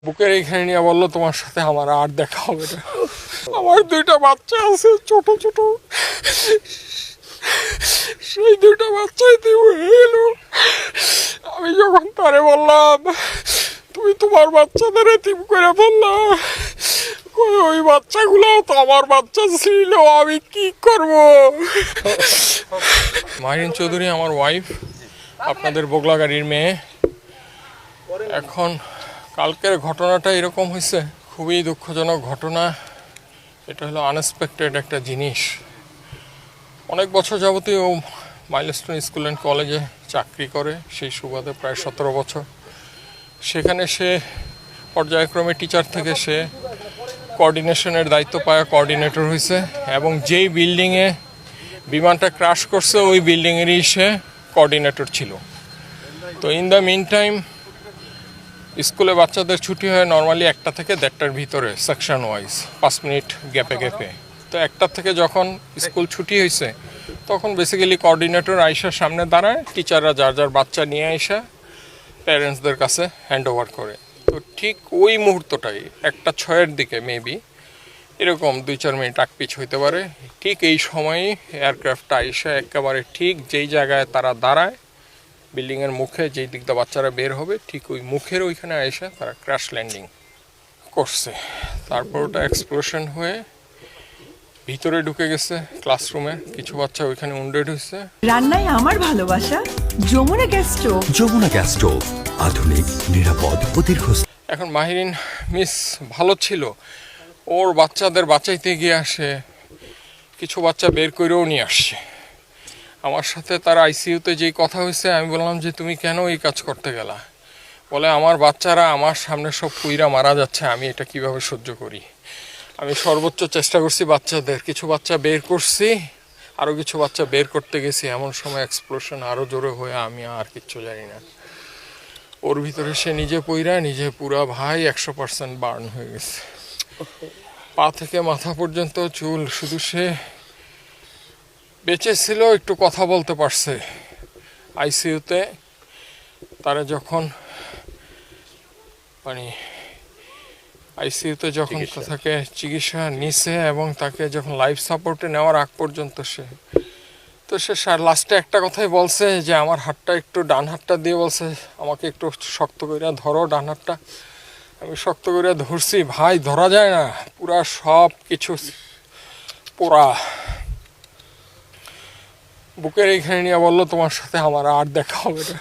বুকের এইখানে নিয়ে বললো তোমার সাথে আমার আর দেখা হবে না। আমার দুইটা বাচ্চা আছে ছোট ছোট, সেই দুইটা বাচ্চাই দিব এলো। আমি যখন তারে বললাম তুমি তোমার বাচ্চাদের এতিম করে বললা, ওই বাচ্চাগুলোও তো আমার বাচ্চা ছিল, আমি কি করব? মাহিন চৌধুরী আমার ওয়াইফ, আপনাদের বগলা গাড়ির মেয়ে। এখন কালকের ঘটনাটা এরকম হয়েছে, খুবই দুঃখজনক ঘটনা। এটা হলো আনএক্সপেক্টেড একটা জিনিস। অনেক বছর যাবতীয় ও মাইলস্টোন স্কুল অ্যান্ড কলেজে চাকরি করে, সেই সুবাদে প্রায় 17 বছর। সেখানে সে পর্যায়ক্রমে টিচার থেকে সে কোঅর্ডিনেশনের দায়িত্ব পায়, কোঅর্ডিনেটর হয়েছে, এবং যেই বিল্ডিংয়ে বিমানটা ক্রাশ করছে ওই বিল্ডিংয়েরই সে কোঅর্ডিনেটর ছিল। তো ইন দ্য মিন টাইম স্কুলে বাচ্চাদের ছুটি হয় নর্মালি 1টা থেকে 1:30টার ভিতরে, সেকশন ওয়াইজ 5 মিনিট গ্যাপে গ্যাপে। তো 1টা থেকে যখন স্কুল ছুটি হয়েছে তখন বেসিক্যালি কোঅর্ডিনেটর আইসার সামনে দাঁড়ায়, টিচাররা যার যার বাচ্চা নিয়ে আইসা প্যারেন্টসদের কাছে হ্যান্ড ওভার করে। তো ঠিক ওই মুহূর্তটাই 1:06-এর দিকে মেবি এরকম 2-4 মিনিট আগপিছ হইতে পারে, ঠিক এই সময়ই এয়ারক্রাফটটা আইসা একেবারে ঠিক যেই জায়গায় তারা দাঁড়ায় বিল্ডিংয়ের মুখে, যেই দিকটা বাচ্চারা বের হবে ঠিক ওই মুখের ওইখানে আইসা তারা ক্র্যাশ ল্যান্ডিং করছে। তারপর ওটা এক্সপ্লোশন হয়ে ভিতরে ঢুকে গেছে ক্লাসরুমে, কিছু বাচ্চা ওইখানে উন্ডেড হয়েছে। রান্নায় আমার ভালোবাসা Jamuna gas stove. Jamuna gas stove, আধুনিক, নিরাপদ ও দীর্ঘস্থায়ী। এখন মাহিরিন মিস ভালো ছিল, ওর বাচ্চাদের বাঁচাইতে গিয়ে আসে কিছু বাচ্চা বের করেও নিয়ে আসছে। আমার সাথে তার আইসিইউতে যেই কথা হয়েছে, আমি বললাম যে তুমি কেন এই কাজ করতে গেলা? বলে আমার বাচ্চারা আমার সামনে সব পুইরা মারা যাচ্ছে, আমি এটা কিভাবে সহ্য করি। আমি সর্বোচ্চ চেষ্টা করছি বাচ্চাদের, কিছু বাচ্চা বের করছি, আরও কিছু বাচ্চা বের করতে গেছি, এমন সময় এক্সপ্লোশন আরও জোরে হয়ে আমি আর কিচ্ছু জানি না। ওর ভিতরে সে নিজে পইরা নিজে পুরা ভাই 100% বার্ন হয়ে গেছে, পা থেকে মাথা পর্যন্ত চুল। শুধু সে বেঁচে ছিল, একটু কথা বলতে পারছে আইসিইউতে। তারা যখন আইসিইউতে যখন তাকে চিকিৎসা নিছে এবং তাকে যখন লাইফ সাপোর্টে নেওয়ার আগ পর্যন্ত সে লাস্টে একটা কথাই বলছে যে আমার হাতটা একটু, ডান হাতটা দিয়ে বলছে আমাকে একটু শক্ত করে ধরো ডান হাতটা। আমি শক্ত করে ধরছি, ভাই ধরা যায় না, পুরা সব কিছু পোড়া। বুকের এইখানে নিয়ে বললো তোমার সাথে আমার আর দেখা হবে না।